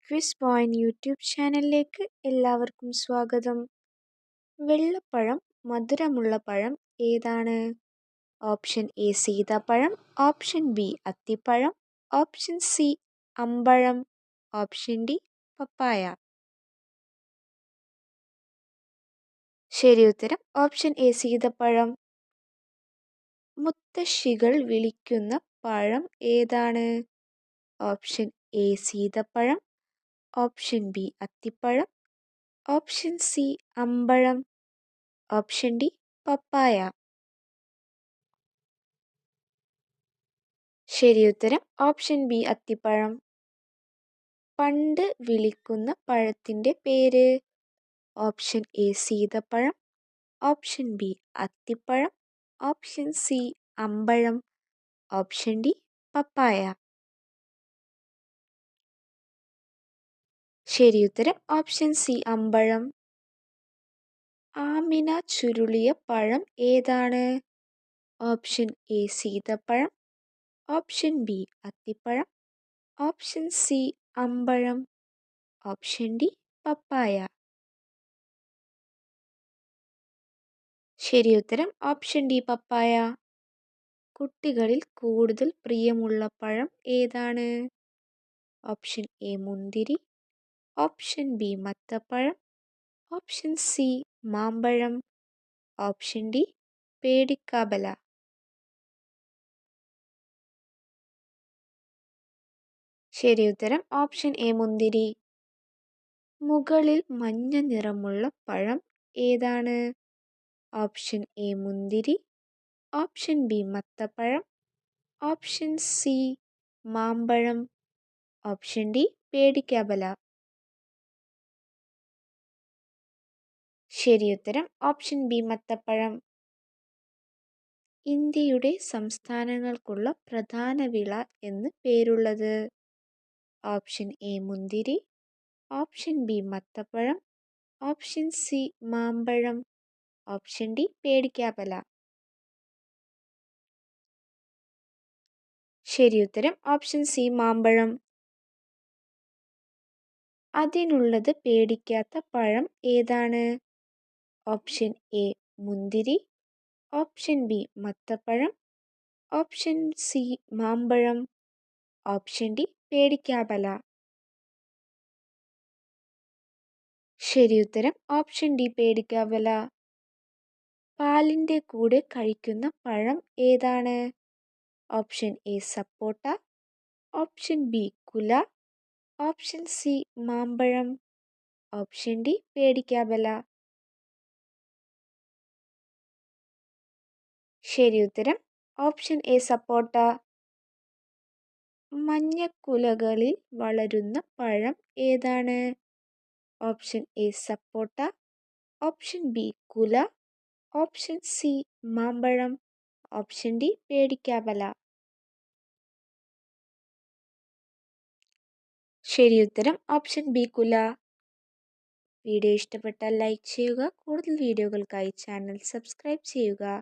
Quiz point YouTube ചാനലിലേക്ക് എല്ലാവർക്കും സ്വാഗതം. വെള്ളപ്പഴം മധുരമുള്ള പഴം ഏതാണ്? ഓപ്ഷൻ എ സീതാപ്പഴം, ഓപ്ഷൻ ബി അത്തിപ്പഴം, ഓപ്ഷൻ സി അമ്പഴം, ഓപ്ഷൻ ഡി പപ്പായ. ശരി ഉത്തരം ഓപ്ഷൻ എ സീതപ്പഴം. മുത്തശ്ശികൾ വിളിക്കുന്ന പഴം ഏതാണ്? ഓപ്ഷൻ എ സീതപ്പഴം, ഓപ്ഷൻ ബി അത്തിപ്പഴം, ഓപ്ഷൻ സി അമ്പഴം, ഓപ്ഷൻ ഡി പപ്പായ. ശരി ഉത്തരം ഓപ്ഷൻ ബി അത്തിപ്പഴം. പണ്ട് വിളിക്കുന്ന പഴത്തിൻ്റെ പേര്? ഓപ്ഷൻ എ സീതപ്പഴം, ഓപ്ഷൻ ബി അത്തിപ്പഴം, ഓപ്ഷൻ സി അമ്പഴം, ഓപ്ഷൻ ഡി പപ്പായ. ശരി ഉത്തരം ഓപ്ഷൻ സി അമ്പഴം. ആമിന ചുരുളിയ പഴം ഏതാണ്? ഓപ്ഷൻ എ സീതപ്പഴം, ഓപ്ഷൻ ബി അത്തിപ്പഴം, ഓപ്ഷൻ സി അമ്പഴം, ഓപ്ഷൻ ഡി പപ്പായ. ശരി ഉത്തരം ഓപ്ഷൻ ഡി പപ്പായ. കുട്ടികളിൽ കൂടുതൽ പ്രിയമുള്ള പഴം ഏതാണ്? ഓപ്ഷൻ എ മുന്തിരി, ഓപ്ഷൻ ബി മത്തപ്പഴം, ഓപ്ഷൻ സി മാമ്പഴം, ഓപ്ഷൻ ഡി പേടിക്കാബല. ശരി ഉത്തരം ഓപ്ഷൻ എ മുന്തിരി. മുകളിൽ മഞ്ഞ നിറമുള്ള പഴം ഏതാണ്? ഓപ്ഷൻ എ മുന്തിരി, ഓപ്ഷൻ ബി മത്തപ്പഴം, ഓപ്ഷൻ സി മാമ്പഴം, ഓപ്ഷൻ ഡി പേടിക്കാബല. ശരി ഉത്തരം ഓപ്ഷൻ ബി മത്തപ്പഴം. ഇന്ത്യയുടെ സംസ്ഥാനങ്ങൾക്കുള്ള പ്രധാന വിള എന്ന് പേരുള്ളത്? ഓപ്ഷൻ എ മുന്തിരി, ഓപ്ഷൻ ബി മത്തപ്പഴം, ഓപ്ഷൻ സി മാമ്പഴം, ഓപ്ഷൻ ഡി പേടിക്കാബല. ശരി ഉത്തരം ഓപ്ഷൻ സി മാമ്പഴം. അതിനുള്ളത് പേടിക്കാത്ത പഴം ഏതാണ്? ഓപ്ഷൻ എ മുന്തിരി, ഓപ്ഷൻ ബി മത്തപ്പഴം, ഓപ്ഷൻ സി മാമ്പഴം, ഓപ്ഷൻ ഡി പേടിക്കാബല. ശരി ഉത്തരം ഓപ്ഷൻ ഡി പേടിക്കാബല. പാലിൻ്റെ കൂടെ കഴിക്കുന്ന പഴം ഏതാണ്? Option A sapota, option B കുല, ഓപ്ഷൻ സി മാമ്പഴം, ഓപ്ഷൻ ഡി പേടിക്കാബല. ശരി ഉത്തരം ഓപ്ഷൻ എ സപ്പോട്ട. മഞ്ഞക്കുലകളിൽ വളരുന്ന പഴം ഏതാണ്? Option A sapota, option B കുല, ഓപ്ഷൻ സി മാമ്പഴം, ഓപ്ഷൻ ഡി പേടിക്കാബല. ശരി ഉത്തരം ഓപ്ഷൻ ബി കുല. വീഡിയോ ഇഷ്ടപ്പെട്ടാൽ ലൈക്ക് ചെയ്യുക. കൂടുതൽ വീഡിയോകൾക്കായി ചാനൽ സബ്സ്ക്രൈബ് ചെയ്യുക.